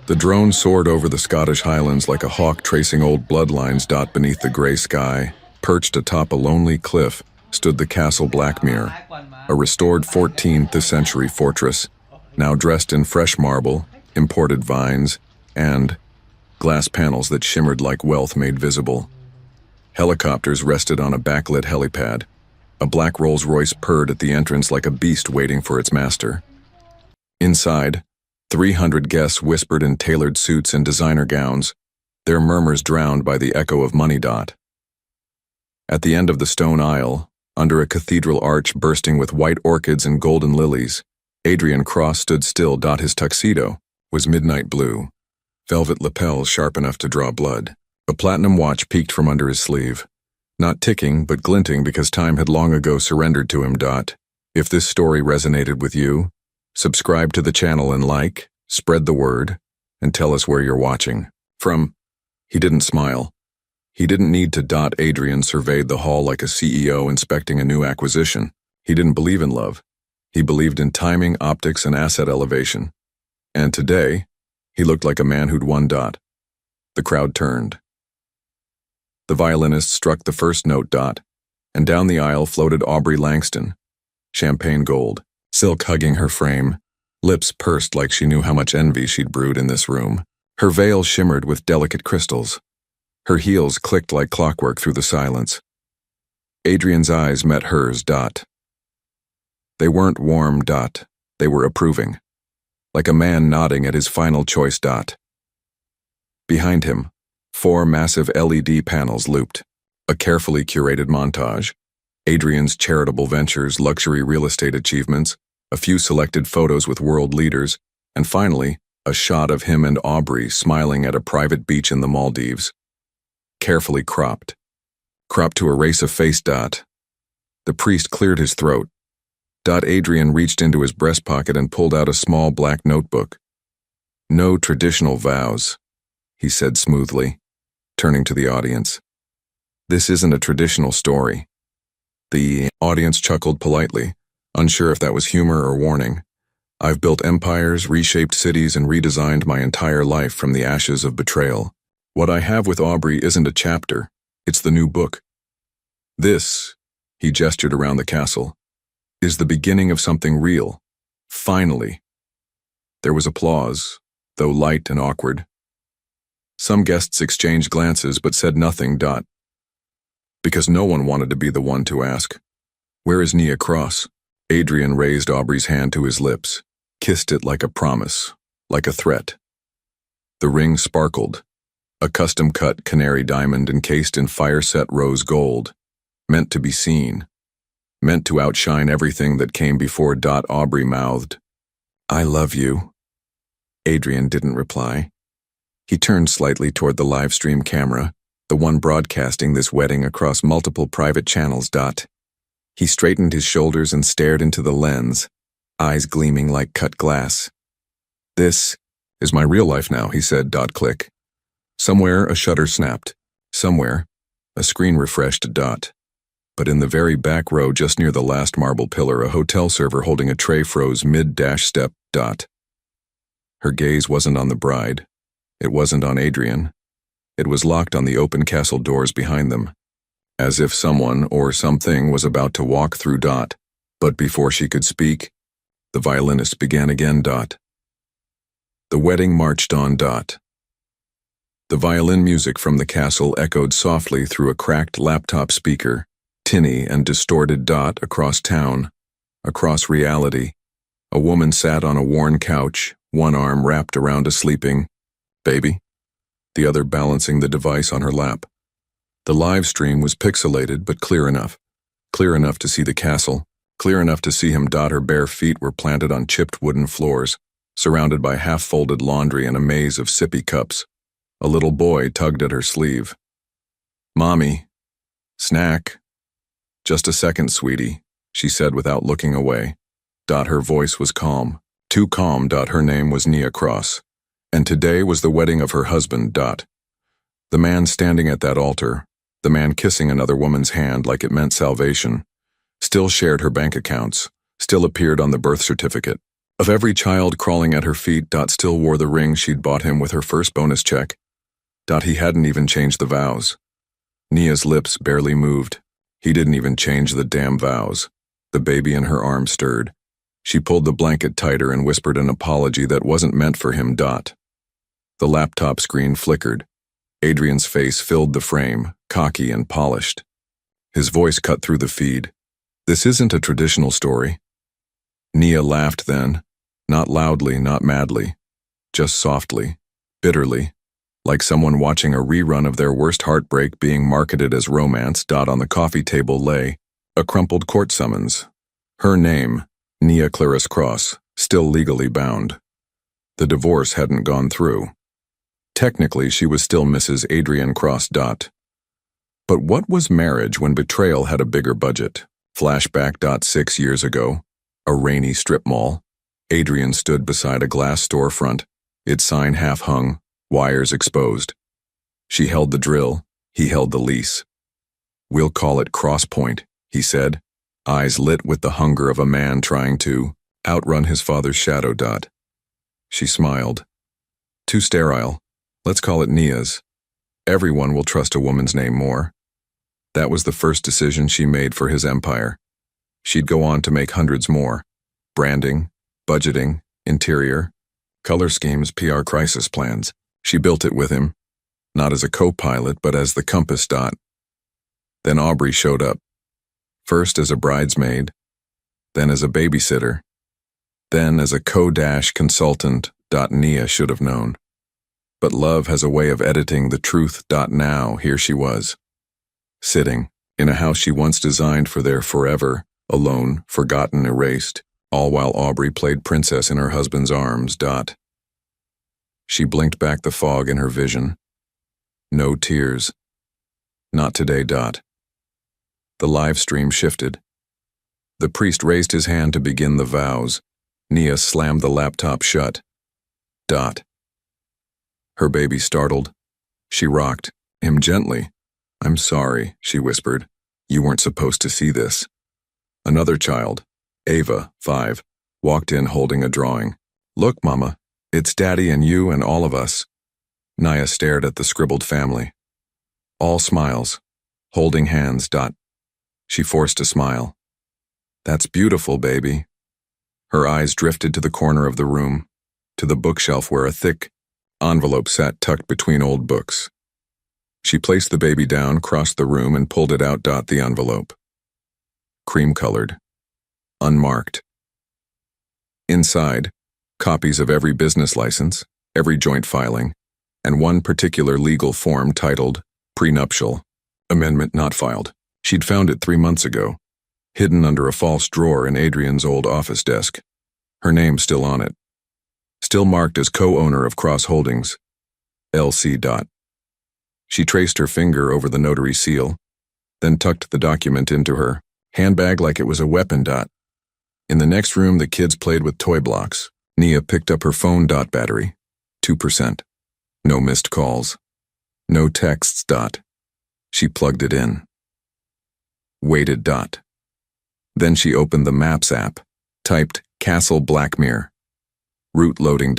The drone soared over the Scottish Highlands like a hawk tracing old bloodlines. Beneath the grey sky, perched atop a lonely cliff, stood the Castle Blackmere, a restored 14th century fortress, now dressed in fresh marble, imported vines, and glass panels that shimmered like wealth made visible. Helicopters rested on a backlit helipad. A black Rolls-Royce purred at the entrance like a beast waiting for its master. Inside, 300 guests whispered in tailored suits and designer gowns, their murmurs drowned by the echo of money. At the end of the stone aisle, under a cathedral arch bursting with white orchids and golden lilies, Adrian Cross stood still. His tuxedo was midnight blue, velvet lapels sharp enough to draw blood. A platinum watch peeked from under his sleeve, not ticking but glinting because time had long ago surrendered to him. If this story resonated with you, subscribe to the channel and like, spread the word, and tell us where you're watching from. He didn't smile. He didn't need to. Adrian surveyed the hall like a CEO inspecting a new acquisition. He didn't believe in love. He believed in timing, optics, and asset elevation. And today, he looked like a man who'd won. The crowd turned. The violinist struck the first note. And down the aisle floated Aubrey Langston, champagne gold, silk hugging her frame, lips pursed like she knew how much envy she'd brewed in this room. Her veil shimmered with delicate crystals. Her heels clicked like clockwork through the silence. Adrian's eyes met hers. They weren't warm. They were approving, like a man nodding at his final choice. Behind him, 4 massive LED panels looped, a carefully curated montage. Adrian's charitable ventures, luxury real estate achievements, a few selected photos with world leaders, and finally, a shot of him and Aubrey smiling at a private beach in the Maldives. Carefully cropped to erase a face. The priest cleared his throat. Adrian reached into his breast pocket and pulled out a small black notebook. No traditional vows, he said smoothly, turning to the audience. This isn't a traditional story. The audience chuckled politely, unsure if that was humor or warning. I've built empires, reshaped cities, and redesigned my entire life from the ashes of betrayal. What I have with Aubrey isn't a chapter, it's the new book. This, he gestured around the castle, is the beginning of something real. Finally. There was applause, though light and awkward. Some guests exchanged glances but said nothing. Because no one wanted to be the one to ask, "Where is Nia Cross?" Adrian raised Aubrey's hand to his lips, kissed it like a promise, like a threat. The ring sparkled, a custom-cut canary diamond encased in fire-set rose gold, meant to be seen, meant to outshine everything that came before. Aubrey mouthed, "I love you." Adrian didn't reply. He turned slightly toward the live stream camera, the one broadcasting this wedding across multiple private channels. He straightened his shoulders and stared into the lens, eyes gleaming like cut glass. "This is my real life now," he said. Click. Somewhere a shutter snapped. Somewhere a screen refreshed. But in the very back row, just near the last marble pillar, a hotel server holding a tray froze mid-step. Her gaze wasn't on the bride. It wasn't on Adrian. It was locked on the open castle doors behind them, as if someone or something was about to walk through. But before she could speak, the violinist began again. The wedding marched on. The violin music from the castle echoed softly through a cracked laptop speaker, tinny and distorted. Across town, across reality, a woman sat on a worn couch, one arm wrapped around a sleeping baby, the other balancing the device on her lap. The live stream was pixelated but clear enough to see the castle, clear enough to see him. Her bare feet were planted on chipped wooden floors, surrounded by half-folded laundry and a maze of sippy cups. A little boy tugged at her sleeve. "Mommy, snack." "Just a second, sweetie," she said without looking away. Her voice was calm, too calm. Her name was Nia Cross, and today was the wedding of her husband. The man standing at that altar, the man kissing another woman's hand like it meant salvation, still shared her bank accounts, still appeared on the birth certificate, Of every child crawling at her feet, still wore the ring she'd bought him with her first bonus check. He hadn't even changed the vows. Nia's lips barely moved. He didn't even change the damn vows. The baby in her arm stirred. She pulled the blanket tighter and whispered an apology that wasn't meant for him. The laptop screen flickered. Adrian's face filled the frame, cocky and polished. His voice cut through the feed. This isn't a traditional story. Nia laughed then, not loudly, not madly, just softly, bitterly, like someone watching a rerun of their worst heartbreak being marketed as romance. On the coffee table lay a crumpled court summons. Her name, Nia Clarice Cross, still legally bound. The divorce hadn't gone through. Technically, she was still Mrs. Adrian Cross. But what was marriage when betrayal had a bigger budget? Flashback. 6 years ago, a rainy strip mall. Adrian stood beside a glass storefront, its sign half hung, wires exposed. She held the drill, he held the lease. "We'll call it Cross Point," he said, eyes lit with the hunger of a man trying to outrun his father's shadow. She smiled. "Too sterile. Let's call it Nia's. Everyone will trust a woman's name more." That was the first decision she made for his empire. She'd go on to make hundreds more. Branding, budgeting, interior, color schemes, PR crisis plans. She built it with him, not as a co-pilot, but as the compass. Then Aubrey showed up. First as a bridesmaid, then as a babysitter, then as a co-consultant. Nia should have known. But love has a way of editing the truth. Now here she was, sitting in a house she once designed for their forever, alone, forgotten, erased, all while Aubrey played princess in her husband's arms. She blinked back the fog in her vision. No tears. Not today. The live stream shifted. The priest raised his hand to begin the vows. Nia slammed the laptop shut. Her baby startled. She rocked him gently. "I'm sorry," she whispered. "You weren't supposed to see this." Another child, Ava, 5, walked in holding a drawing. "Look, Mama, it's Daddy and you and all of us." Nia stared at the scribbled family. All smiles, holding hands. She forced a smile. "That's beautiful, baby." Her eyes drifted to the corner of the room, to the bookshelf where a thick envelope sat tucked between old books. She placed the baby down, crossed the room, and pulled it out. The envelope. Cream-colored. Unmarked. Inside, copies of every business license, every joint filing, and one particular legal form titled Prenuptial. Amendment not filed. She'd found it 3 months ago, hidden under a false drawer in Adrian's old office desk. Her name still on it. Still marked as co-owner of Cross Holdings, LC. She traced her finger over the notary seal, then tucked the document into her handbag like it was a weapon. In the next room, the kids played with toy blocks. Nia picked up her phone. Battery, 2%. No missed calls. No texts. She plugged it in. Waited. Then she opened the Maps app, typed Castle Blackmere. Route loading.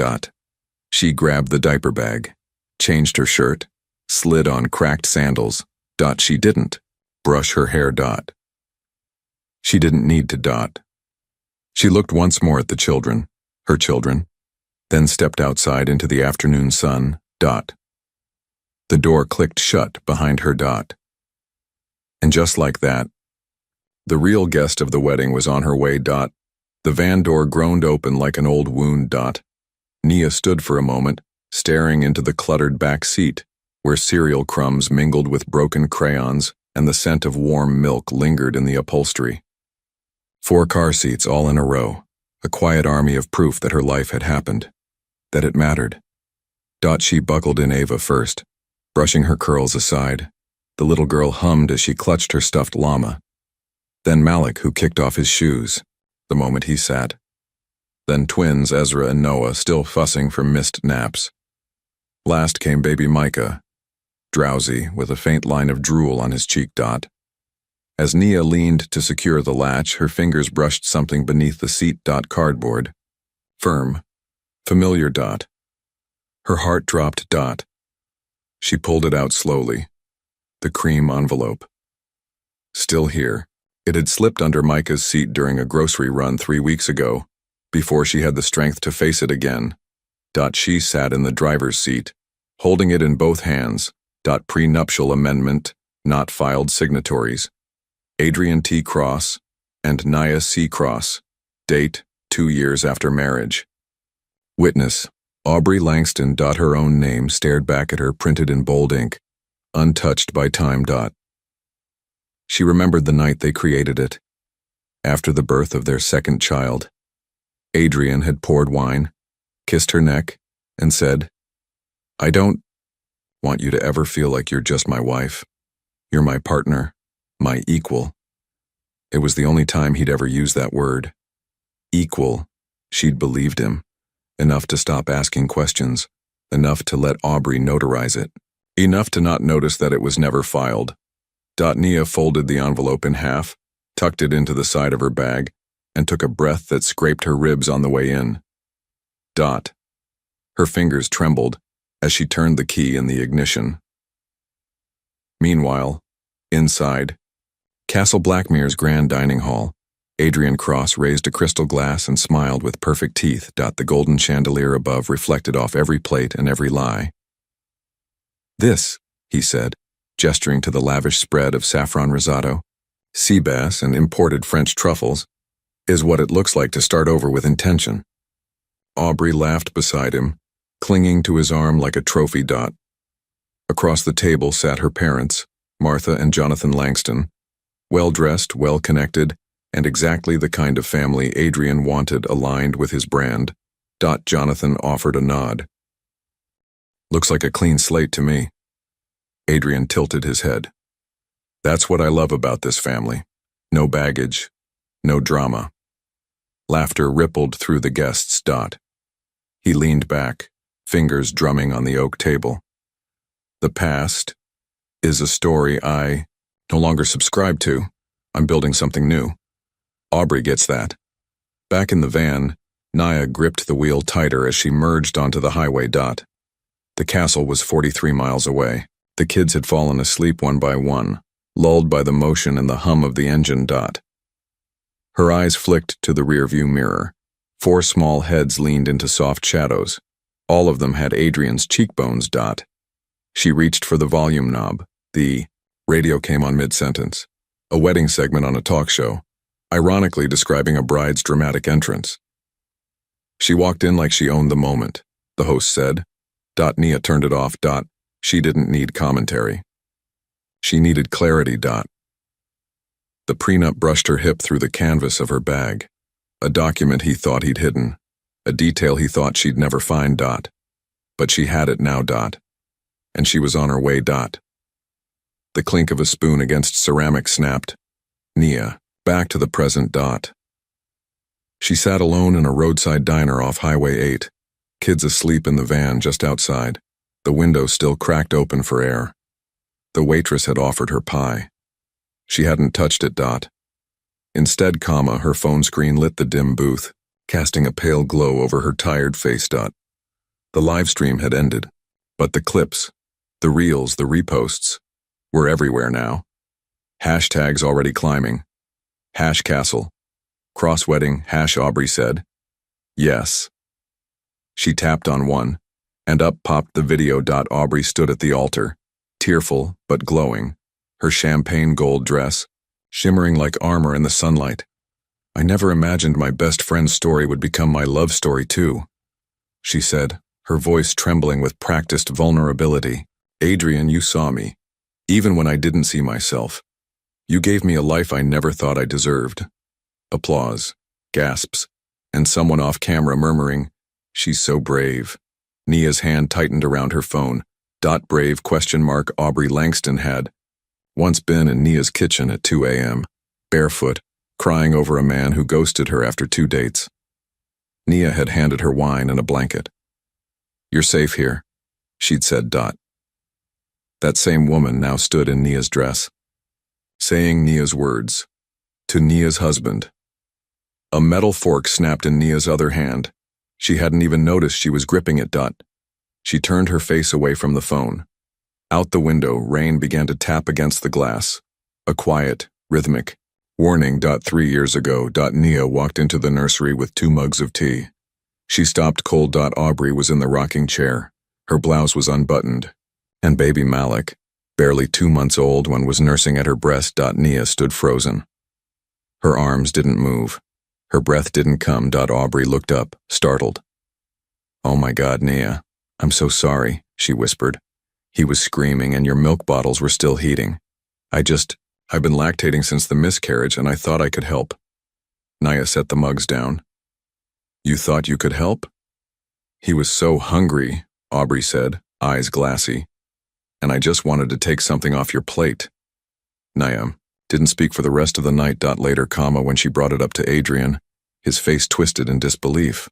She grabbed the diaper bag, changed her shirt, slid on cracked sandals. She didn't brush her hair. She didn't need to. She looked once more at the children, her children, then stepped outside into the afternoon sun. The door clicked shut behind her. And just like that, the real guest of the wedding was on her way. The van door groaned open like an old wound. Nia stood for a moment, staring into the cluttered back seat, where cereal crumbs mingled with broken crayons and the scent of warm milk lingered in the upholstery. 4 car seats all in a row, a quiet army of proof that her life had happened, that it mattered. She buckled in Ava first, brushing her curls aside. The little girl hummed as she clutched her stuffed llama. Then Malik, who kicked off his shoes the moment he sat. Then twins Ezra and Noah, still fussing for missed naps. Last came baby Micah, drowsy, with a faint line of drool on his cheek. As Nia leaned to secure the latch, her fingers brushed something beneath the seat. Cardboard. Firm. Familiar. Her heart dropped. She pulled it out slowly. The cream envelope. Still here. It had slipped under Micah's seat during a grocery run 3 weeks ago, before she had the strength to face it again. She sat in the driver's seat, holding it in both hands. Prenuptial amendment, not filed signatories. Adrian T. Cross and Nia C. Cross. Date, 2 years after marriage. Witness, Aubrey Langston. Her own name stared back at her, printed in bold ink, untouched by time. She remembered the night they created it. After the birth of their second child, Adrian had poured wine, kissed her neck, and said, "I don't want you to ever feel like you're just my wife. You're my partner, my equal." It was the only time he'd ever used that word. Equal. She'd believed him. Enough to stop asking questions. Enough to let Aubrey notarize it. Enough to not notice that it was never filed. Nia folded the envelope in half, tucked it into the side of her bag, and took a breath that scraped her ribs on the way in. Her fingers trembled as she turned the key in the ignition. Meanwhile, inside, Castle Blackmere's grand dining hall, Adrian Cross raised a crystal glass and smiled with perfect teeth. The golden chandelier above reflected off every plate and every lie. "This," he said, gesturing to the lavish spread of saffron risotto, sea bass, and imported French truffles, "is what it looks like to start over with intention." Aubrey laughed beside him, clinging to his arm like a trophy. Across the table sat her parents, Martha and Jonathan Langston, well-dressed, well-connected, and exactly the kind of family Adrian wanted, aligned with his brand. Jonathan offered a nod. "Looks like a clean slate to me." Adrian tilted his head. "That's what I love about this family. No baggage, no drama." Laughter rippled through the guests. He leaned back, fingers drumming on the oak table. "The past is a story I no longer subscribe to. I'm building something new. Aubrey gets that." Back in the van, Nia gripped the wheel tighter as she merged onto the highway. The castle was 43 miles away. The kids had fallen asleep one by one, lulled by the motion and the hum of the engine. Her eyes flicked to the rearview mirror. 4 small heads leaned into soft shadows. All of them had Adrian's cheekbones. She reached for the volume knob. The radio came on mid-sentence. A wedding segment on a talk show, ironically describing a bride's dramatic entrance. She walked in like she owned the moment, the host said. Nia turned it off. She didn't need commentary. She needed clarity. The prenup brushed her hip through the canvas of her bag. A document he thought he'd hidden. A detail he thought she'd never find. But she had it now. And she was on her way. The clink of a spoon against ceramic snapped. Nia, back to the present. She sat alone in a roadside diner off Highway 8, kids asleep in the van just outside, the window still cracked open for air. The waitress had offered her pie. She hadn't touched it. Instead, her phone screen lit the dim booth, casting a pale glow over her tired face. The live stream had ended, but the clips, the reels, the reposts, were everywhere now. Hashtags already climbing. #Castle. Cross-wedding, #Aubrey said. Yes. She tapped on one, and up popped the video. Aubrey stood at the altar, tearful but glowing, her champagne gold dress shimmering like armor in the sunlight. "I never imagined my best friend's story would become my love story too," she said, her voice trembling with practiced vulnerability. "Adrian, you saw me, even when I didn't see myself. You gave me a life I never thought I deserved." Applause, gasps, and someone off camera murmuring, "She's so brave." Nia's hand tightened around her phone. Brave ? Aubrey Langston had once been in Nia's kitchen at 2 a.m., barefoot, crying over a man who ghosted her after 2 dates. Nia had handed her wine and a blanket. "You're safe here," she'd said. That same woman now stood in Nia's dress, saying Nia's words, to Nia's husband. A metal fork snapped in Nia's other hand. She hadn't even noticed she was gripping it. She turned her face away from the phone. Out the window, rain began to tap against the glass. A quiet, rhythmic warning. 3 years ago. Nia walked into the nursery with 2 mugs of tea. She stopped cold. Aubrey was in the rocking chair. Her blouse was unbuttoned. And baby Malik, barely 2 months old, was nursing at her breast. Nia stood frozen. Her arms didn't move. Her breath didn't come. Aubrey looked up, startled. "Oh my God, Nia. I'm so sorry," she whispered. "He was screaming and your milk bottles were still heating. I've been lactating since the miscarriage and I thought I could help." Nia set the mugs down. "You thought you could help?" "He was so hungry," Aubrey said, eyes glassy. "And I just wanted to take something off your plate." Nia didn't speak for the rest of the night. Later, when she brought it up to Adrian, his face twisted in disbelief.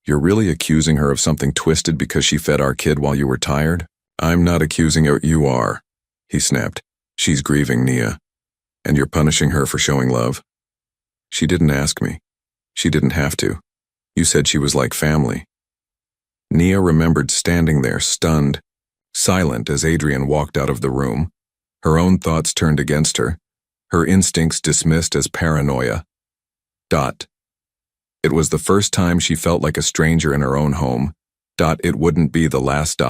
"You're really accusing her of something twisted because she fed our kid while you were tired?" "I'm not accusing her, you are," he snapped. "She's grieving, Nia. And you're punishing her for showing love." "She didn't ask me. She didn't have to. You said she was like family." Nia remembered standing there, stunned, silent as Adrian walked out of the room. Her own thoughts turned against her, her instincts dismissed as paranoia. It was the first time she felt like a stranger in her own home. It wouldn't be the last.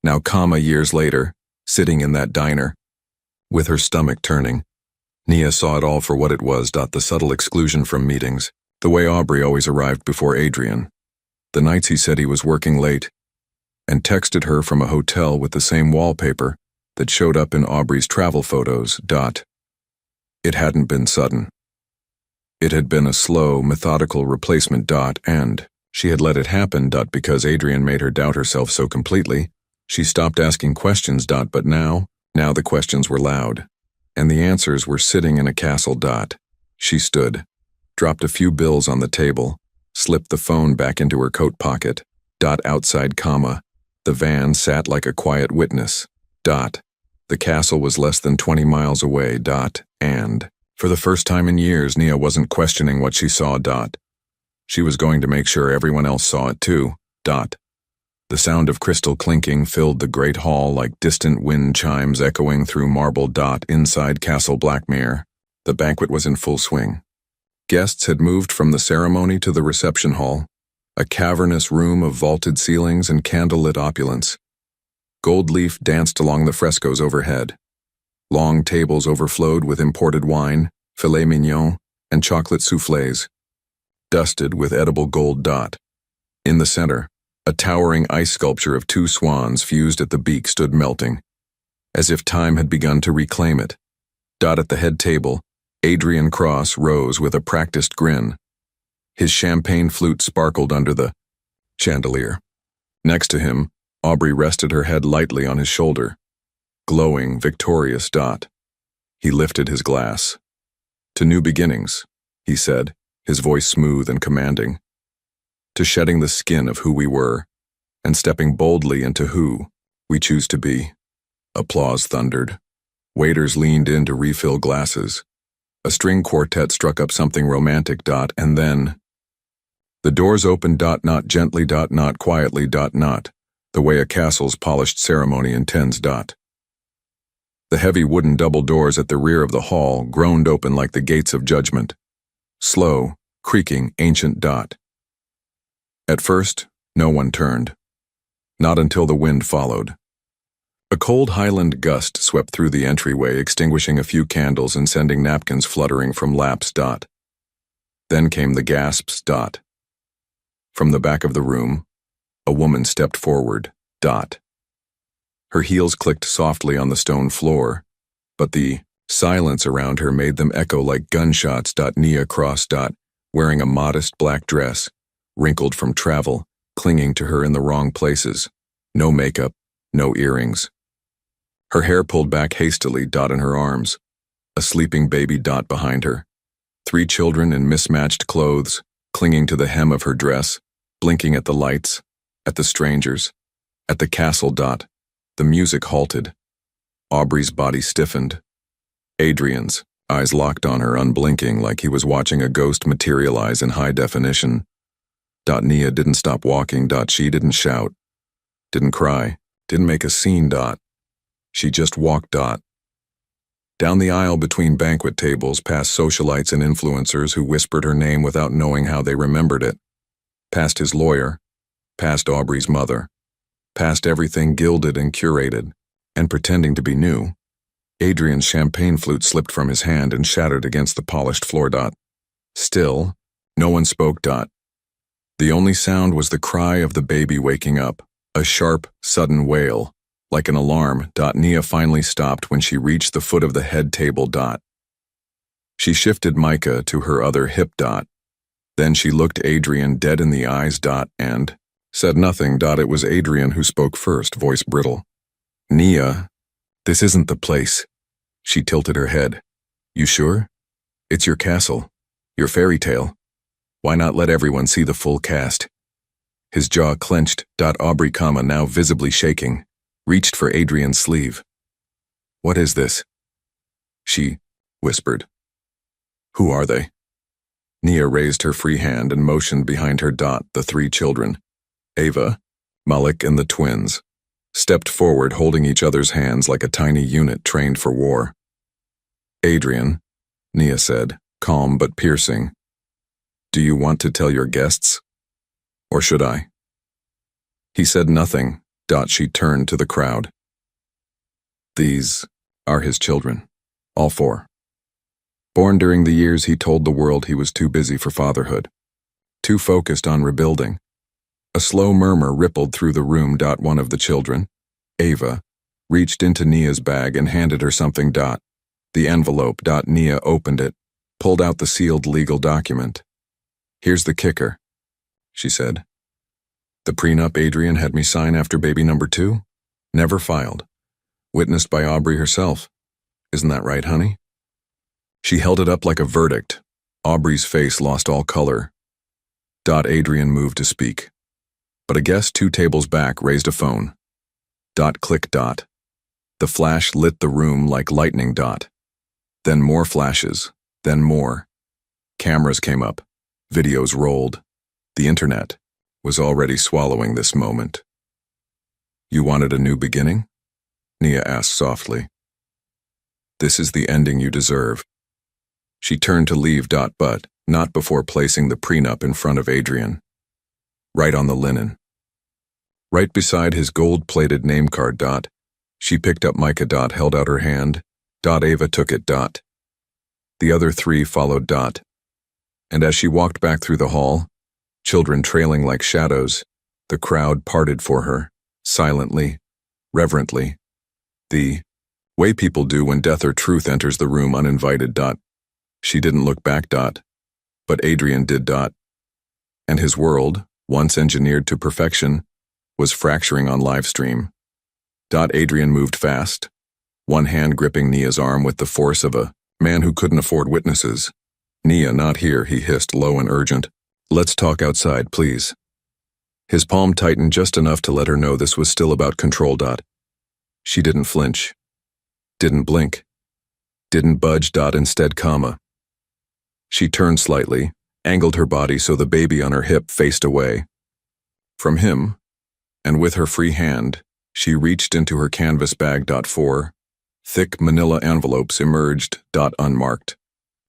Now, years later, sitting in that diner, with her stomach turning, Nia saw it all for what it was. The subtle exclusion from meetings, the way Aubrey always arrived before Adrian, the nights he said he was working late, and texted her from a hotel with the same wallpaper that showed up in Aubrey's travel photos. It hadn't been sudden. It had been a slow, methodical replacement. And she had let it happen. Because Adrian made her doubt herself so completely, she stopped asking questions. But now the questions were loud, and the answers were sitting in a castle. She stood, dropped a few bills on the table, slipped the phone back into her coat pocket. Outside, the van sat like a quiet witness. The castle was less than 20 miles away. And for the first time in years, Nia wasn't questioning what she saw. She was going to make sure everyone else saw it too. The sound of crystal clinking filled the great hall like distant wind chimes echoing through marble. Inside Castle Blackmere, the banquet was in full swing. Guests had moved from the ceremony to the reception hall, a cavernous room of vaulted ceilings and candlelit opulence. Gold leaf danced along the frescoes overhead. Long tables overflowed with imported wine, filet mignon, and chocolate soufflés, dusted with edible gold. In the center, a towering ice sculpture of 2 swans fused at the beak stood melting, as if time had begun to reclaim it. At the head table, Adrian Cross rose with a practiced grin. His champagne flute sparkled under the chandelier. Next to him, Aubrey rested her head lightly on his shoulder, glowing, victorious. He lifted his glass. "To new beginnings," he said, his voice smooth and commanding. "To shedding the skin of who we were, and stepping boldly into who we choose to be." Applause thundered. Waiters leaned in to refill glasses. A string quartet struck up something romantic. And then the doors opened. Not gently. Not quietly. Not the way a castle's polished ceremony intends. The heavy wooden double doors at the rear of the hall groaned open like the gates of judgment. Slow, creaking, ancient. At first, no one turned. Not until the wind followed. A cold highland gust swept through the entryway, extinguishing a few candles and sending napkins fluttering from laps. Then came the gasps. From the back of the room, a woman stepped forward. Her heels clicked softly on the stone floor, but the silence around her made them echo like gunshots. Nia Cross. Wearing a modest black dress, wrinkled from travel, clinging to her in the wrong places. No makeup, no earrings. Her hair pulled back hastily. In her arms, a sleeping baby. Behind her, 3 children in mismatched clothes, clinging to the hem of her dress, blinking at the lights, at the strangers, at the castle. The music halted. Aubrey's body stiffened. Adrian's eyes locked on her, unblinking, like he was watching a ghost materialize in high definition. Nia didn't stop walking. She didn't shout, didn't cry, didn't make a scene. She just walked. Down the aisle between banquet tables, past socialites and influencers who whispered her name without knowing how they remembered it, past his lawyer, past Aubrey's mother, past everything gilded and curated, and pretending to be new. Adrian's champagne flute slipped from his hand and shattered against the polished floor. Still, no one spoke. The only sound was the cry of the baby waking up, a sharp, sudden wail, like an alarm. Nia finally stopped when she reached the foot of the head table. She shifted Micah to her other hip. Then she looked Adrian dead in the eyes. And said nothing. It was Adrian who spoke first, voice brittle. Nia, this isn't the place. She tilted her head. You sure? It's your castle, your fairy tale. Why not let everyone see the full cast? His jaw clenched. Aubrey, now visibly shaking, reached for Adrian's sleeve. What is this? She whispered. Who are they? Nia raised her free hand and motioned behind her. The three children, Ava, Malik, and the twins, stepped forward holding each other's hands like a tiny unit trained for war. Adrian, Nia said, calm but piercing. Do you want to tell your guests? Or should I? He said nothing. She turned to the crowd. These are his children, all four. Born during the years he told the world he was too busy for fatherhood, too focused on rebuilding. A slow murmur rippled through the room. One of the children, Ava, reached into Nia's bag and handed her something. The envelope. Nia opened it, pulled out the sealed legal document. Here's the kicker, she said. The prenup Adrian had me sign after baby number 2? Never filed. Witnessed by Aubrey herself. Isn't that right, honey? She held it up like a verdict. Aubrey's face lost all color. Adrian moved to speak. But a guest 2 tables back raised a phone. Click. The flash lit the room like lightning. Then more flashes, then more. Cameras came up. Videos rolled. The internet was already swallowing this moment. You wanted a new beginning? Nia asked softly. This is the ending you deserve. She turned to leave. But not before placing the prenup in front of Adrian. Right on the linen. Right beside his gold-plated name card. She picked up Micah. Held out her hand. Ava took it. The other 3 followed. And as she walked back through the hall, children trailing like shadows, the crowd parted for her, silently, reverently. The way people do when death or truth enters the room uninvited. She didn't look back. But Adrian did. And his world, once engineered to perfection, was fracturing on live stream. Adrian moved fast, one hand gripping Nia's arm with the force of a man who couldn't afford witnesses. Nia, not here, he hissed, low and urgent. Let's talk outside, please. His palm tightened just enough to let her know this was still about control. She didn't flinch, didn't blink, didn't budge. Instead, she turned slightly, angled her body so the baby on her hip faced away from him, and with her free hand, she reached into her canvas bag. 4 thick manila envelopes emerged. Unmarked,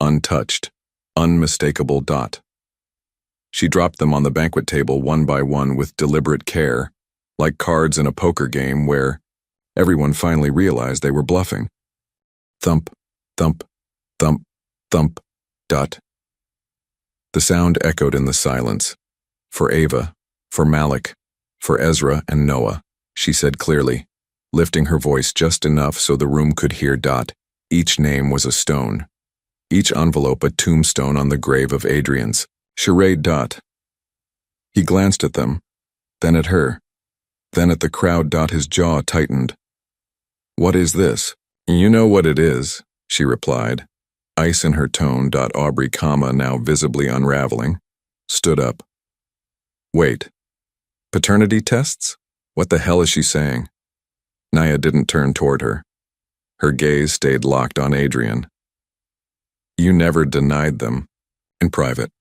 untouched, unmistakable. She dropped them on the banquet table one by one with deliberate care, like cards in a poker game where everyone finally realized they were bluffing. Thump, thump, thump, thump. The sound echoed in the silence. For Ava, for Malik, for Ezra and Noah, she said clearly, lifting her voice just enough so the room could hear. Each name was a stone. Each envelope a tombstone on the grave of Adrian's. Charade. He glanced at them, then at her, then at the crowd. His jaw tightened. What is this? You know what it is, she replied, ice in her tone. Aubrey, now visibly unraveling, stood up. Wait. Paternity tests? What the hell is she saying? Nia didn't turn toward her. Her gaze stayed locked on Adrian. You never denied them. In private.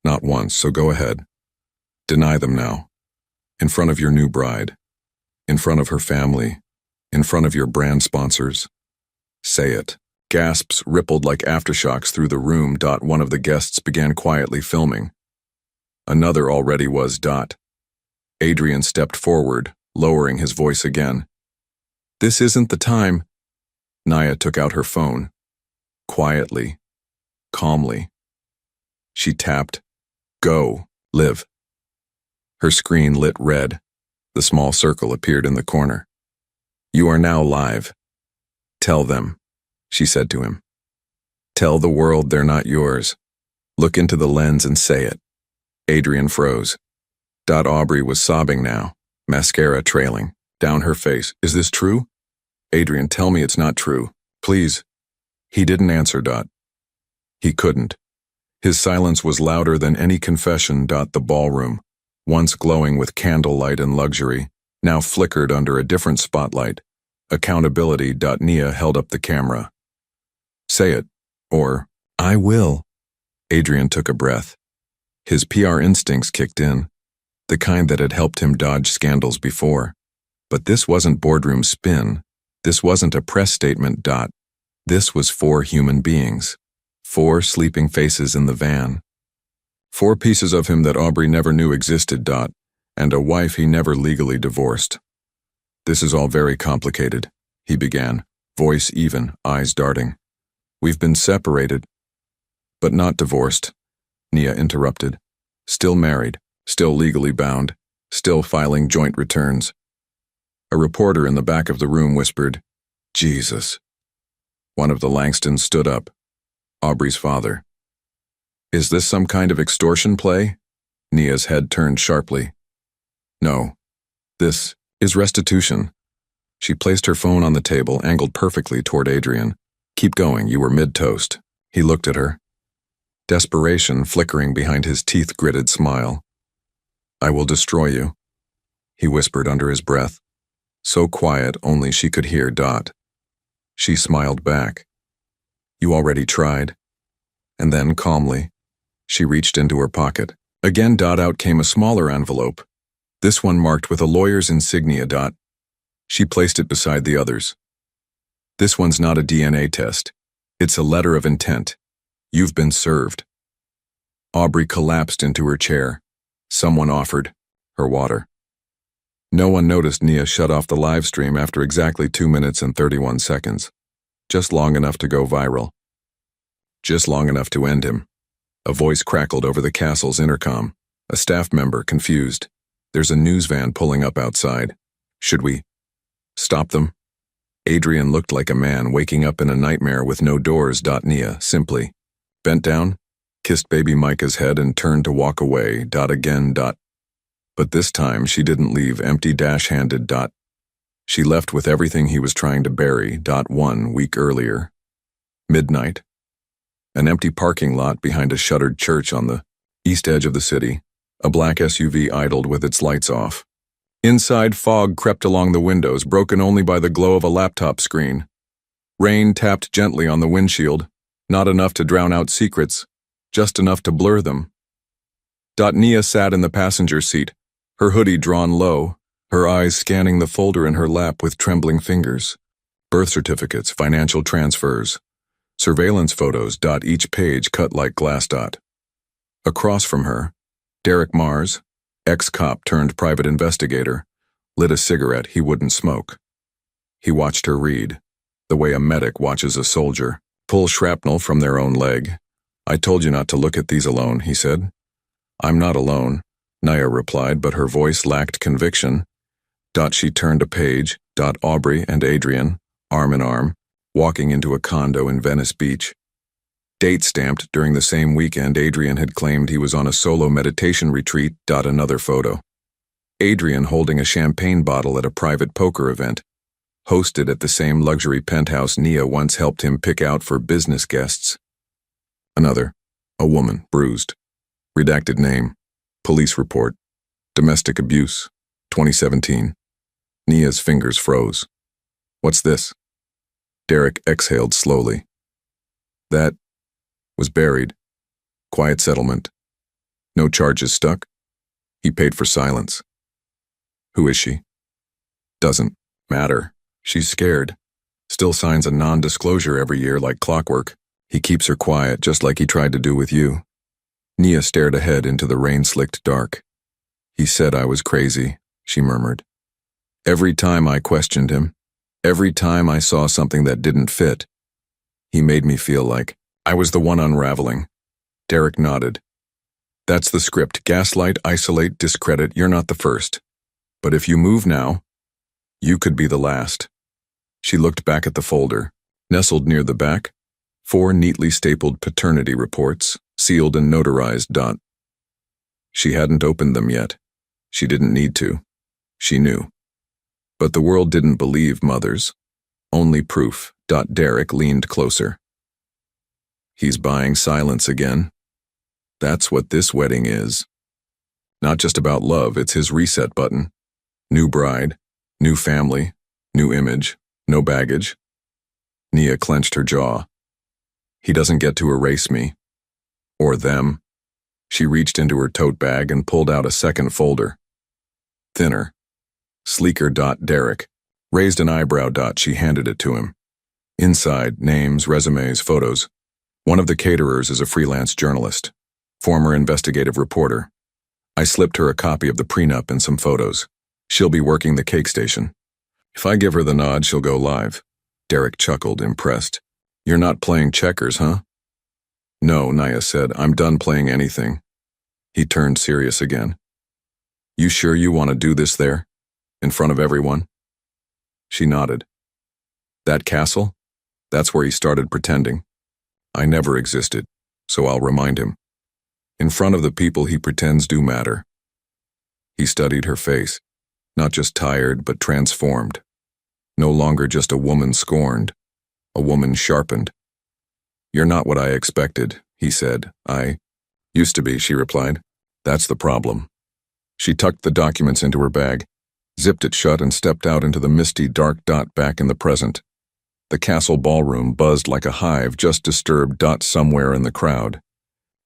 Not once, so go ahead. Deny them now. In front of your new bride. In front of her family. In front of your brand sponsors. Say it. Gasps rippled like aftershocks through the room. One of the guests began quietly filming. Another already was. Adrian stepped forward, lowering his voice again. This isn't the time. Naya took out her phone. Quietly. Calmly. She tapped. Go. Live. Her screen lit red. The small circle appeared in the corner. You are now live. Tell them, she said to him. Tell the world they're not yours. Look into the lens and say it. Adrian froze. Aubrey was sobbing now, mascara trailing down her face. Is this true? Adrian, tell me it's not true. Please. He didn't answer. He couldn't. His silence was louder than any confession. The ballroom, once glowing with candlelight and luxury, now flickered under a different spotlight. Accountability. Nia held up the camera. Say it, or I will. Adrian took a breath. His PR instincts kicked in, the kind that had helped him dodge scandals before. But this wasn't boardroom spin. This wasn't a press statement. This was 4 human beings. 4 sleeping faces in the van. 4 pieces of him that Aubrey never knew existed. And a wife he never legally divorced. This is all very complicated, he began, voice even, eyes darting. We've been separated, but not divorced, Nia interrupted. Still married, still legally bound, still filing joint returns. A reporter in the back of the room whispered, Jesus. One of the Langstons stood up, Aubrey's father. Is this some kind of extortion play? Nia's head turned sharply. No. This is restitution. She placed her phone on the table, angled perfectly toward Adrian. Keep going, you were mid-toast. He looked at her. Desperation flickering behind his teeth-gritted smile. I will destroy you, he whispered under his breath, so quiet only she could hear. She smiled back. You already tried. And then, calmly, she reached into her pocket. Again. Out came a smaller envelope, this one marked with a lawyer's insignia. She placed it beside the others. This one's not a DNA test. It's a letter of intent. You've been served. Aubrey collapsed into her chair. Someone offered her water. No one noticed Nia shut off the live stream after exactly 2 minutes and 31 seconds. Just long enough to go viral. Just long enough to end him. A voice crackled over the castle's intercom. A staff member, confused. There's a news van pulling up outside. Should we stop them? Adrian looked like a man waking up in a nightmare with no doors. Nia simply bent down, kissed baby Micah's head and turned to walk away. Again. But this time she didn't leave empty-handed. She left with everything he was trying to bury. 1 week earlier. Midnight. An empty parking lot behind a shuttered church on the east edge of the city. A black SUV idled with its lights off. Inside, fog crept along the windows, broken only by the glow of a laptop screen. Rain tapped gently on the windshield, not enough to drown out secrets, just enough to blur them. Nia sat in the passenger seat, her hoodie drawn low, her eyes scanning the folder in her lap with trembling fingers. Birth certificates, financial transfers, surveillance photos. Each page cut like glass. Across from her, Derek Mars, ex-cop turned private investigator, lit a cigarette he wouldn't smoke. He watched her read, the way a medic watches a soldier pull shrapnel from their own leg. I told you not to look at these alone, he said. I'm not alone, Nia replied, but her voice lacked conviction. She turned a page. Aubrey and Adrian, arm in arm, walking into a condo in Venice Beach. Date stamped during the same weekend Adrian had claimed he was on a solo meditation retreat. Another photo. Adrian holding a champagne bottle at a private poker event, hosted at the same luxury penthouse Nia once helped him pick out for business guests. Another. A woman, bruised. Redacted name. Police report. Domestic abuse. 2017. Nia's fingers froze. What's this? Derek exhaled slowly. That was buried. Quiet settlement. No charges stuck. He paid for silence. Who is she? Doesn't matter. She's scared. Still signs a non-disclosure every year like clockwork. He keeps her quiet just like he tried to do with you. Nia stared ahead into the rain-slicked dark. He said I was crazy, she murmured. Every time I questioned him, every time I saw something that didn't fit, he made me feel like I was the one unraveling. Derek nodded. That's the script. Gaslight, isolate, discredit. You're not the first. But if you move now, you could be the last. She looked back at the folder. Nestled near the back, 4 neatly stapled paternity reports, sealed and notarized. She hadn't opened them yet. She didn't need to. She knew. But the world didn't believe mothers. Only proof. Derek leaned closer. He's buying silence again. That's what this wedding is. Not just about love, it's his reset button. New bride, new family, new image, no baggage. Nia clenched her jaw. He doesn't get to erase me. Or them. She reached into her tote bag and pulled out a second folder. Thinner. Sleeker. Derek raised an eyebrow. She handed it to him. Inside, names, resumes, photos. One of the caterers is a freelance journalist, former investigative reporter. I slipped her a copy of the prenup and some photos. She'll be working the cake station. If I give her the nod, she'll go live. Derek chuckled, impressed. You're not playing checkers, huh? No, Nia said. I'm done playing anything. He turned serious again. You sure you want to do this there? In front of everyone? She nodded. That castle? That's where he started pretending. I never existed, so I'll remind him. In front of the people he pretends do matter. He studied her face, not just tired but transformed. No longer just a woman scorned, a woman sharpened. You're not what I expected, he said. I used to be, she replied. That's the problem. She tucked the documents into her bag, zipped it shut and stepped out into the misty dark. Back in the present. The castle ballroom buzzed like a hive just disturbed. Somewhere in the crowd.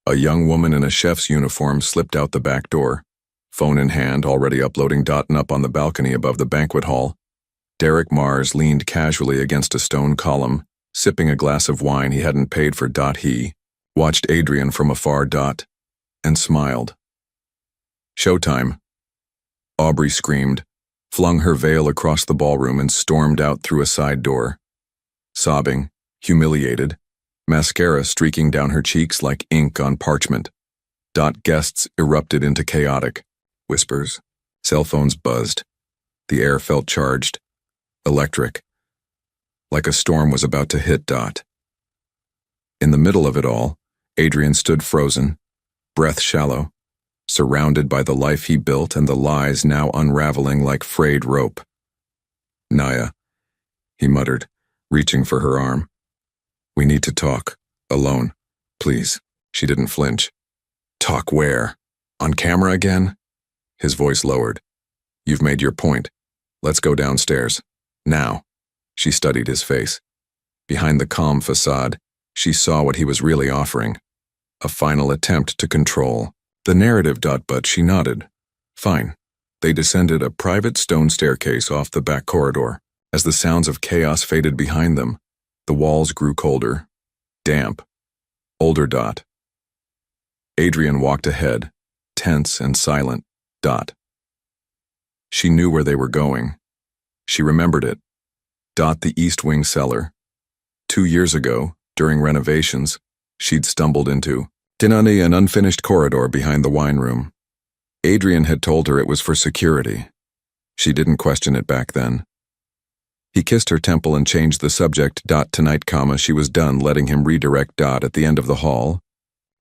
A young woman in a chef's uniform slipped out the back door, phone in hand, already uploading. And up on the balcony above the banquet hall, Derek Mars leaned casually against a stone column, sipping a glass of wine he hadn't paid for. He watched Adrian from afar. And smiled. Showtime. Aubrey screamed, flung her veil across the ballroom and stormed out through a side door. Sobbing, humiliated, mascara streaking down her cheeks like ink on parchment. Guests erupted into chaotic whispers. Cell phones buzzed. The air felt charged, electric, like a storm was about to hit. In the middle of it all, Adrian stood frozen, breath shallow, surrounded by the life he built and the lies now unraveling like frayed rope. Nia, he muttered, reaching for her arm. We need to talk, alone, please. She didn't flinch. Talk where? On camera again? His voice lowered. You've made your point. Let's go downstairs. Now. She studied his face. Behind the calm facade, she saw what he was really offering. A final attempt to control the narrative. But she nodded. Fine. They descended a private stone staircase off the back corridor. As the sounds of chaos faded behind them, the walls grew colder, damp, older. Adrian walked ahead, tense and silent. She knew where they were going. She remembered it. The East Wing cellar. 2 years ago, during renovations, she'd stumbled into an unfinished corridor behind the wine room. Adrian had told her it was for security. She didn't question it back then. He kissed her temple and changed the subject. Tonight, she was done, letting him redirect. At the end of the hall,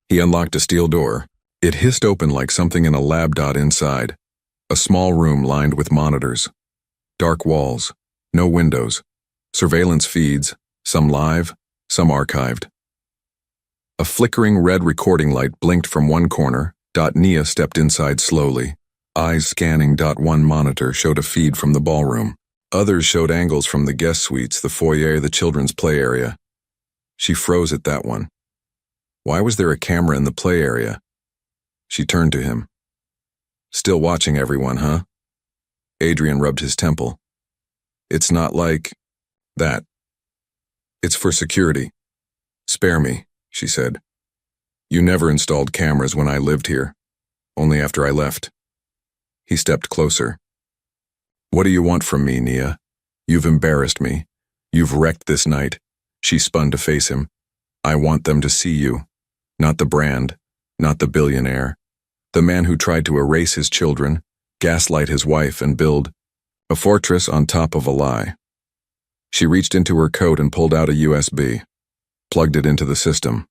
he unlocked a steel door. It hissed open like something in a lab. Inside, a small room lined with monitors. Dark walls, no windows, surveillance feeds, some live, some archived. A flickering red recording light blinked from one corner. Nia stepped inside slowly, eyes scanning. One monitor showed a feed from the ballroom. Others showed angles from the guest suites, the foyer, the children's play area. She froze at that one. Why was there a camera in the play area? She turned to him. Still watching everyone, huh? Adrian rubbed his temple. It's not like that. It's for security. Spare me, she said. You never installed cameras when I lived here, only after I left. He stepped closer. What do you want from me, Nia? You've embarrassed me. You've wrecked this night. She spun to face him. I want them to see you. Not the brand, not the billionaire. The man who tried to erase his children, gaslight his wife, and build a fortress on top of a lie. She reached into her coat and pulled out a USB, plugged it into the system.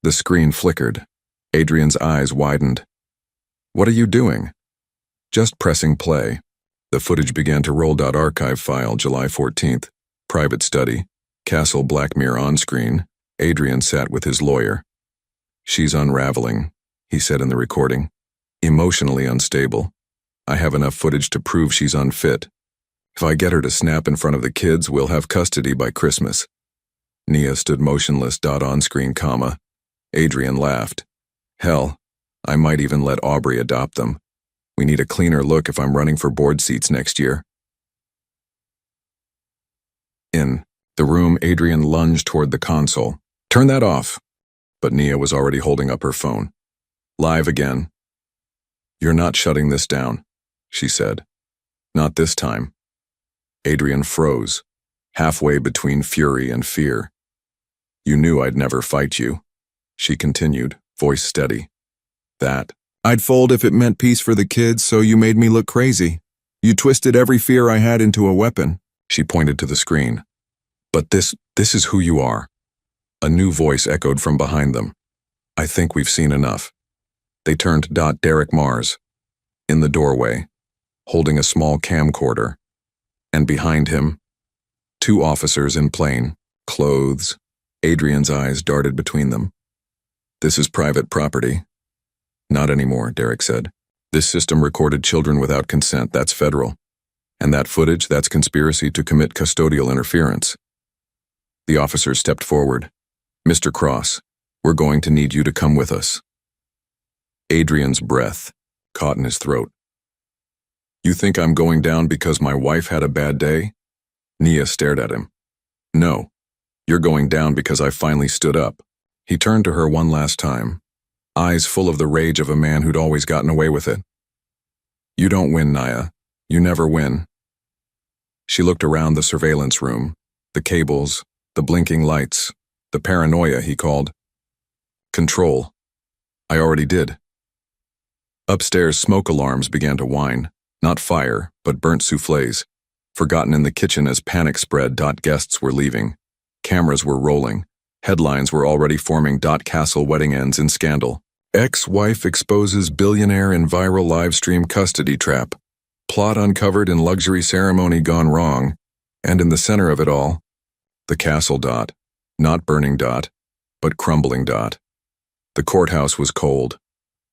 The screen flickered. Adrian's eyes widened. What are you doing? Just pressing play. The footage began to roll. Archive file, July 14th. Private study. Castle Blackmere on screen. Adrian sat with his lawyer. She's unraveling, he said in the recording. Emotionally unstable. I have enough footage to prove she's unfit. If I get her to snap in front of the kids, we'll have custody by Christmas. Nia stood motionless. On screen, comma. Adrian laughed. Hell, I might even let Aubrey adopt them. We need a cleaner look if I'm running for board seats next year. In the room, Adrian lunged toward the console. Turn that off. But Nia was already holding up her phone. Live again. You're not shutting this down, she said. Not this time. Adrian froze, halfway between fury and fear. You knew I'd never fight you, she continued, voice steady. That I'd fold if it meant peace for the kids, so you made me look crazy. You twisted every fear I had into a weapon, she pointed to the screen. But this is who you are. A new voice echoed from behind them. I think we've seen enough. They turned. Derek Mars, in the doorway, holding a small camcorder. And behind him, two officers in plain clothes. Adrian's eyes darted between them. This is private property. Not anymore, Derek said. This system recorded children without consent. That's federal. And that footage, that's conspiracy to commit custodial interference. The officer stepped forward. Mr. Cross, we're going to need you to come with us. Adrian's breath caught in his throat. You think I'm going down because my wife had a bad day? Nia stared at him. No, you're going down because I finally stood up. He turned to her one last time, eyes full of the rage of a man who'd always gotten away with it. You don't win, Nia. You never win. She looked around the surveillance room, the cables, the blinking lights, the paranoia he called control. I already did. Upstairs, smoke alarms began to whine. Not fire, but burnt soufflés, forgotten in the kitchen as panic spread. Guests were leaving. Cameras were rolling. Headlines were already forming. Castle wedding ends in scandal. Ex-wife exposes billionaire in viral livestream custody trap. Plot uncovered in luxury ceremony gone wrong. And in the center of it all, the castle. Not burning. But crumbling. The courthouse was cold.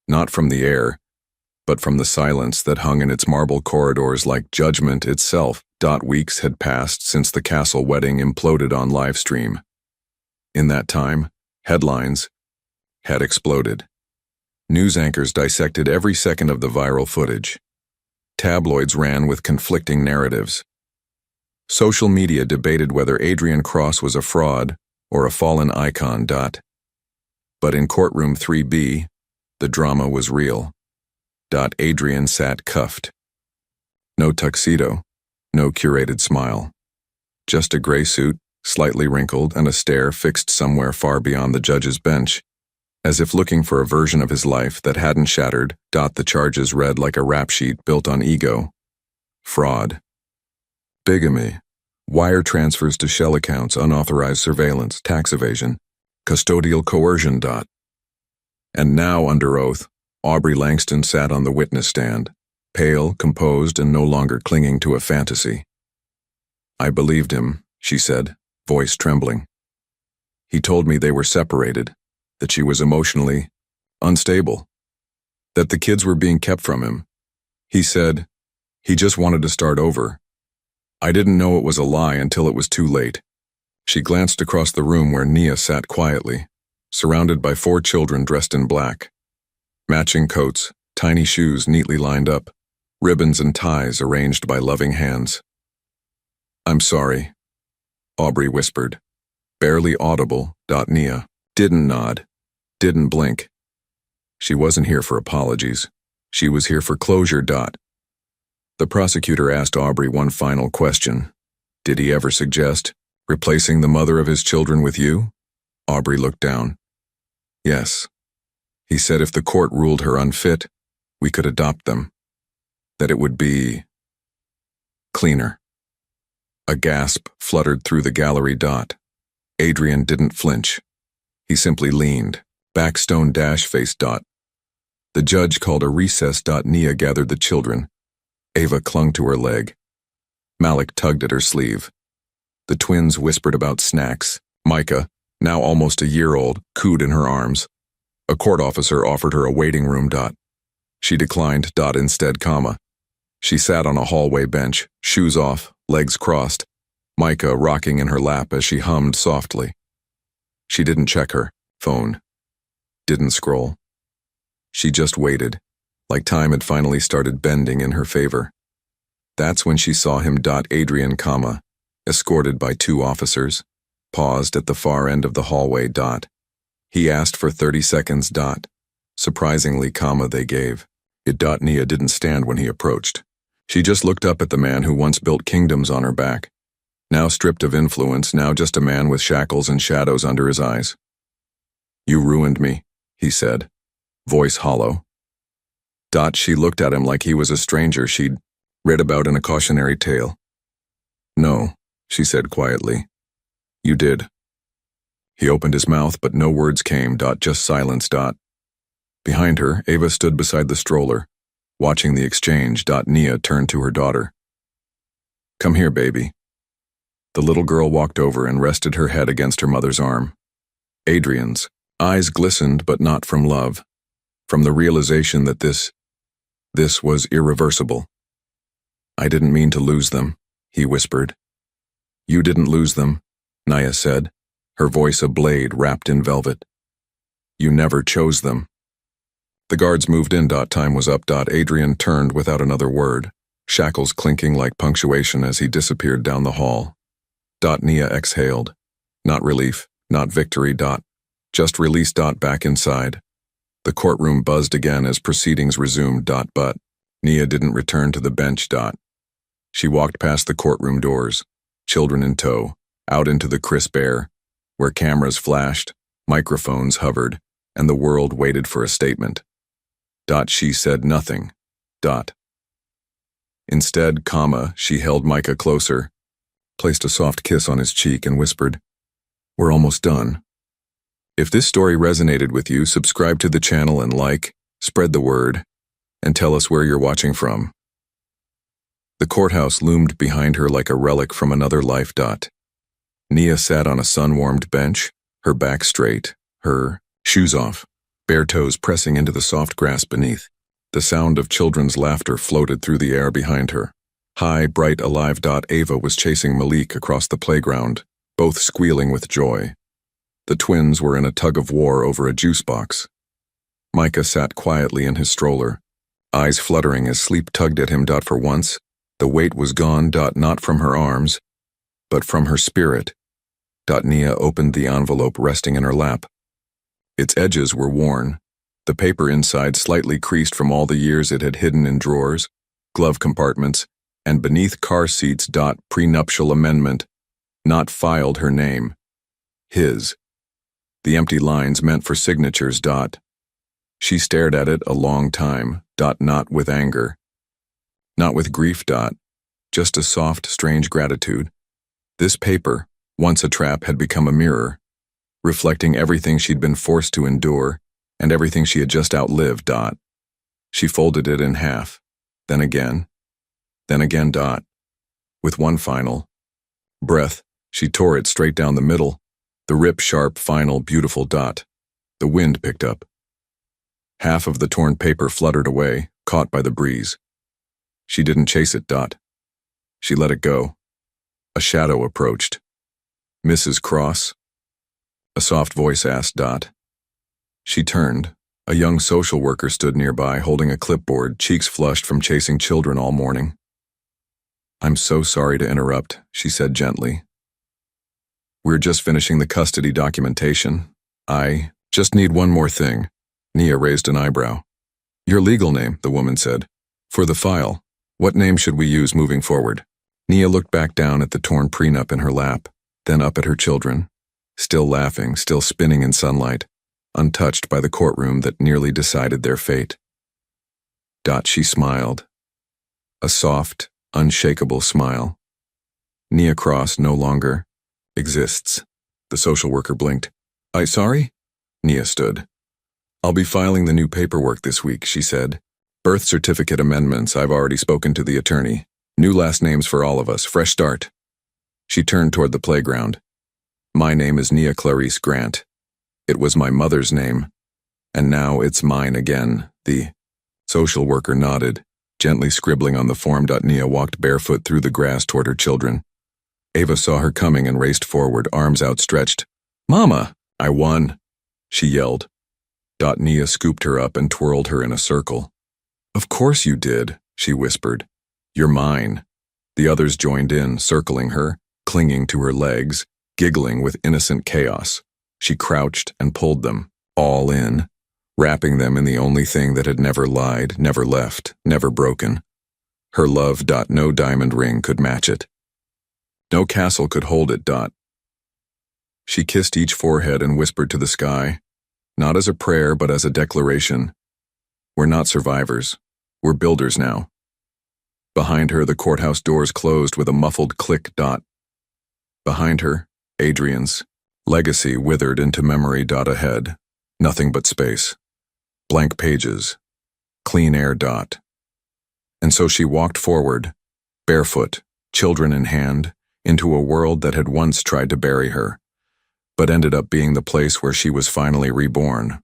Not from the air, but from the silence that hung in its marble corridors like judgment itself. Weeks had passed since the castle wedding imploded on livestream. In that time, headlines had exploded. News anchors dissected every second of the viral footage. Tabloids ran with conflicting narratives. Social media debated whether Adrian Cross was a fraud or a fallen icon. But in courtroom 3B, the drama was real. Adrian sat cuffed. No tuxedo, no curated smile. Just a gray suit, slightly wrinkled, and a stare fixed somewhere far beyond the judge's bench, as if looking for a version of his life that hadn't shattered. The charges read like a rap sheet built on ego. Fraud. Bigamy. Wire transfers to shell accounts, unauthorized surveillance, tax evasion, custodial coercion. And now, under oath, Aubrey Langston sat on the witness stand, pale, composed, and no longer clinging to a fantasy. I believed him, she said, voice trembling. He told me they were separated, that she was emotionally unstable, that the kids were being kept from him. He said he just wanted to start over. I didn't know it was a lie until it was too late. She glanced across the room where Nia sat quietly, surrounded by 4 children dressed in black. Matching coats, tiny shoes neatly lined up, ribbons and ties arranged by loving hands. "I'm sorry," Aubrey whispered. Barely audible. Nia didn't nod, didn't blink. She wasn't here for apologies. She was here for closure. The prosecutor asked Aubrey one final question. "Did he ever suggest replacing the mother of his children with you?" Aubrey looked down. "Yes. He said if the court ruled her unfit, we could adopt them. That it would be cleaner." A gasp fluttered through the gallery. Adrian didn't flinch. He simply leaned, back stone-faced. The judge called a recess. Nia gathered the children. Ava clung to her leg. Malik tugged at her sleeve. The twins whispered about snacks. Micah, now almost a year old, cooed in her arms. A court officer offered her a waiting room. She declined. Instead, she sat on a hallway bench, shoes off, legs crossed, Micah rocking in her lap as she hummed softly. She didn't check her phone, didn't scroll. She just waited, like time had finally started bending in her favor. That's when she saw him. Adrian, escorted by 2 officers, paused at the far end of the hallway. He asked for 30 seconds. Surprisingly, they gave it. Nia didn't stand when he approached. She just looked up at the man who once built kingdoms on her back. Now stripped of influence, now just a man with shackles and shadows under his eyes. "You ruined me," he said, voice hollow. She looked at him like he was a stranger she'd read about in a cautionary tale. "No," she said quietly. "You did." He opened his mouth, but no words came. Just silence. Behind her, Ava stood beside the stroller, watching the exchange. Nia turned to her daughter. "Come here, baby." The little girl walked over and rested her head against her mother's arm. Adrian's eyes glistened, but not from love, from the realization that this was irreversible. "I didn't mean to lose them," he whispered. "You didn't lose them," Nia said, her voice a blade wrapped in velvet. "You never chose them." The guards moved in. Time was up. Adrian turned without another word, shackles clinking like punctuation as he disappeared down the hall. Nia exhaled. Not relief, not victory. Just release. Back inside. The courtroom buzzed again as proceedings resumed. But Nia didn't return to the bench. She walked past the courtroom doors, children in tow, out into the crisp air, where cameras flashed, microphones hovered, and the world waited for a statement. She said nothing. Instead, she held Micah closer, placed a soft kiss on his cheek and whispered, "We're almost done." If this story resonated with you, subscribe to the channel and spread the word, and tell us where you're watching from. The courthouse loomed behind her like a relic from another life. Nia sat on a sun-warmed bench, her back straight, her shoes off, bare toes pressing into the soft grass beneath. The sound of children's laughter floated through the air behind her. High, bright, alive. Ava was chasing Malik across the playground, both squealing with joy. The twins were in a tug-of-war over a juice box. Micah sat quietly in his stroller, eyes fluttering as sleep tugged at him. For once, the weight was gone. Not from her arms, but from her spirit. Nia opened the envelope resting in her lap. Its edges were worn, the paper inside slightly creased from all the years it had hidden in drawers, glove compartments, and beneath car seats. Prenuptial amendment, not filed her name. His. The empty lines meant for signatures. She stared at it a long time. Not with anger, not with grief. Just a soft, strange gratitude. This paper, once a trap, had become a mirror, reflecting everything she'd been forced to endure and everything she had just outlived. She folded it in half, then again. With one final breath, she tore it straight down the middle, the rip sharp, final, beautiful. The wind picked up. Half of the torn paper fluttered away, caught by the breeze. She didn't chase it. She let it go. A shadow approached. "Mrs. Cross?" A soft voice asked. She turned, A young social worker stood nearby, holding a clipboard, cheeks flushed from chasing children all morning. "I'm so sorry to interrupt," she said gently. "We're just finishing the custody documentation. I just need one more thing." Nia raised an eyebrow. "Your legal name," the woman said. "For the file. What name should we use moving forward?" Nia looked back down at the torn prenup in her lap, then up at her children, still laughing, still spinning in sunlight, untouched by the courtroom that nearly decided their fate. She smiled. A soft, unshakable smile. Nia Cross no longer exists. The social worker blinked. Sorry?" Nia stood. "I'll be filing the new paperwork this week," she said. "Birth certificate amendments, I've already spoken to the attorney. New last names for all of us, fresh start." She turned toward the playground. "My name is Nia Clarice Grant. It was my mother's name, and now it's mine again." The social worker nodded, gently scribbling on the form. Nia walked barefoot through the grass toward her children. Ava saw her coming and raced forward, arms outstretched. "Mama, I won," she yelled. Nia scooped her up and twirled her in a circle. "Of course you did," she whispered. "You're mine." The others joined in, circling her, clinging to her legs, giggling with innocent chaos. She crouched and pulled them, all in, wrapping them in the only thing that had never lied, never left, never broken. Her love. No diamond ring could match it. No castle could hold it. She kissed each forehead and whispered to the sky, not as a prayer but as a declaration. "We're not survivors. We're builders now." Behind her, the courthouse doors closed with a muffled click. Behind her, Adrian's legacy withered into memory. Ahead, nothing but space. Blank pages. Clean air. And so she walked forward, barefoot, children in hand, into a world that had once tried to bury her, but ended up being the place where she was finally reborn.